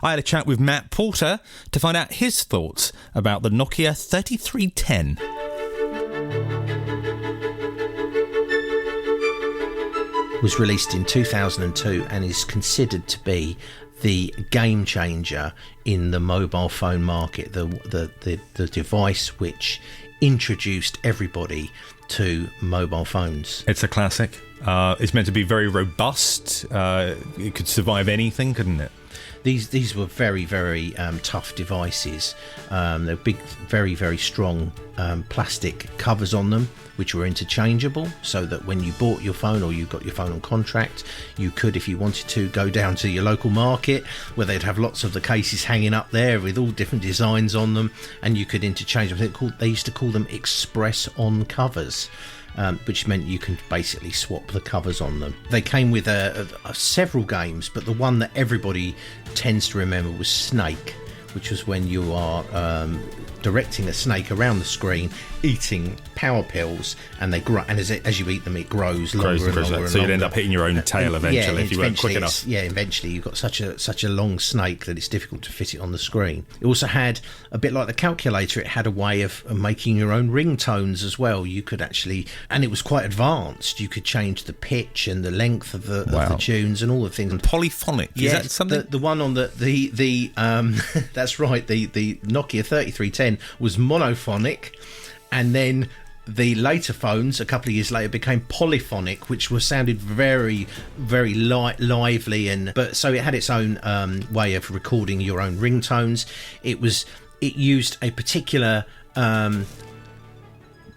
I had a chat with Matt Porter to find out his thoughts about the Nokia 3310. Was released in 2002 and is considered to be the game changer in the mobile phone market, the device which introduced everybody to mobile phones. It's a classic. It's meant to be very robust. It could survive anything, couldn't it? These were very, very tough devices. They're big, very, very strong plastic covers on them, which were interchangeable, so that when you bought your phone or you got your phone on contract, you could, if you wanted to, go down to your local market where they'd have lots of the cases hanging up there with all different designs on them, and you could interchange them. They used to call them express on covers. Which meant you can basically swap the covers on them. They came with several games, but the one that everybody tends to remember was Snake, which was when you are directing a snake around the screen, eating power pills, and they grow. And as you eat them, it grows longer and longer. So you'd end up hitting your own tail eventually if you weren't quick enough. Yeah, eventually you've got such a long snake that it's difficult to fit it on the screen. It also had, a bit like the calculator, it had a way of making your own ringtones as well. You could actually, and it was quite advanced. You could change the pitch and the length of the tunes and all the things. And polyphonic. Yeah, is that something? The one on the that's right. The Nokia 3310 was monophonic, and then the later phones, a couple of years later, became polyphonic, which sounded very, very lively, but so it had its own way of recording your own ringtones. It used a particular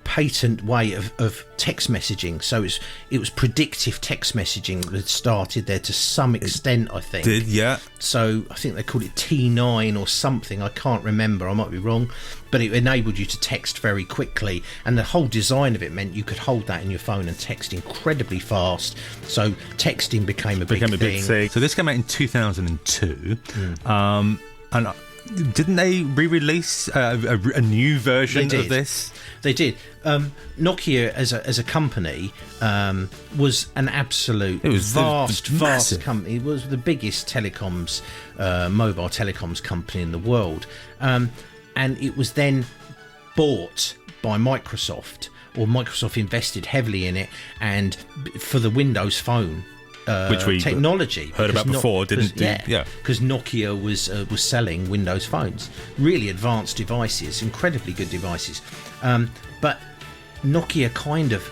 patent way of text messaging, so it was predictive text messaging that started there to some extent, I think. Did, yeah. So I think they called it T9 or something, I can't remember, I might be wrong, but it enabled you to text very quickly, and the whole design of it meant you could hold that in your phone and text incredibly fast, so texting became a big thing. So this came out in 2002, and didn't they re-release a new version of this? They did. Nokia as a company was an absolute vast company. It was the biggest telecoms, mobile telecoms company in the world, and it was then bought by Microsoft, or Microsoft invested heavily in it, and for the Windows Phone. Which we technology heard about before, didn't we? Yeah, because Nokia was selling Windows phones, really advanced devices, incredibly good devices, but Nokia kind of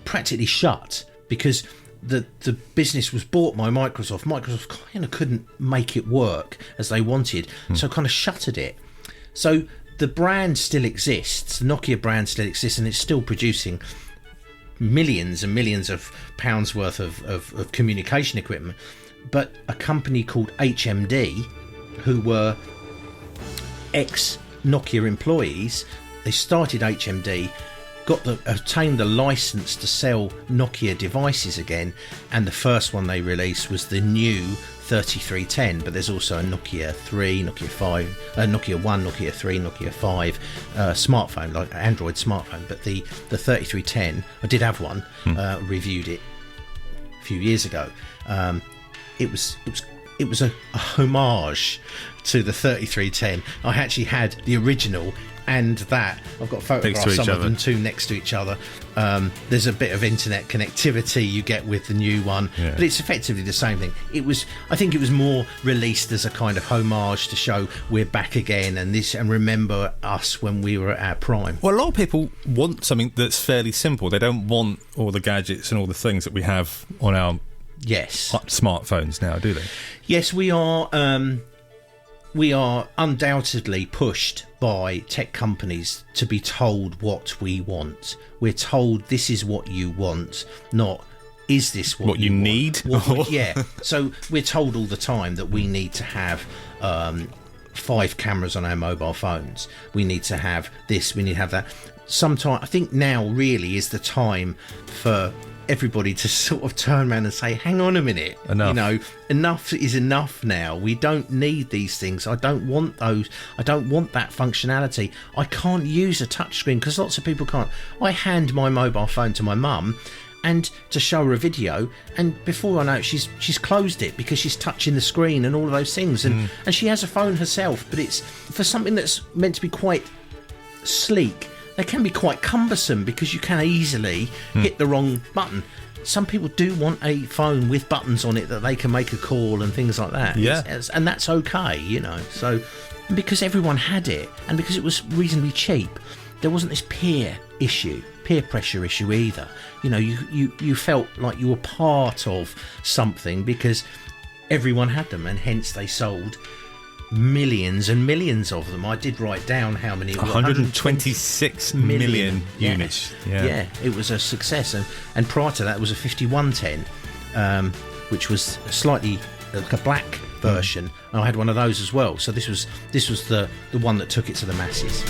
practically shut because the business was bought by Microsoft. Microsoft kind of couldn't make it work as they wanted, so kind of shuttered it. So the brand still exists, the Nokia brand still exists, and it's still producing millions and millions of pounds worth of communication equipment. But a company called HMD, who were ex-Nokia employees, they started HMD, obtained the license to sell Nokia devices again, and the first one they released was the new 3310, but there's also a Nokia 3, Nokia 5, Nokia 1, Nokia 3, Nokia 5 smartphone, like Android smartphone. But the 3310, I did have one, reviewed it a few years ago. It was a homage to the 3310. I actually had the original and that. I've got photographs, some of them too, next to each other. There's a bit of internet connectivity you get with the new one, but it's effectively the same thing. I think it was more released as a kind of homage to show we're back again, and remember us when we were at our prime. Well, a lot of people want something that's fairly simple. They don't want all the gadgets and all the things that we have on our smartphones now, do they? Yes, we are. We are undoubtedly pushed by tech companies to be told what we want. We're told this is what you want, not is this what you need? Yeah. So we're told all the time that we need to have 5 cameras on our mobile phones. We need to have this, we need to have that. Sometime, I think now really is the time for everybody to sort of turn around and say, hang on a minute, enough is enough now. We don't need these things. I don't want those. I don't want that functionality. I can't use a touchscreen because lots of people can't. I hand my mobile phone to my mum and to show her a video, and before I know it, she's closed it because she's touching the screen and all of those things, and she has a phone herself, but it's for something that's meant to be quite sleek. They can be quite cumbersome because you can easily hit the wrong button. Some people do want a phone with buttons on it that they can make a call and things like that. Yeah. And that's okay, you know. So because everyone had it and because it was reasonably cheap, there wasn't this peer pressure issue either. You know, you felt like you were part of something because everyone had them, and hence they sold millions and millions of them. I did write down how many. 126 million units. Yeah, it was a success. And prior to that, it was a 5110, which was slightly like a black version. And I had one of those as well. So this was the one that took it to the masses.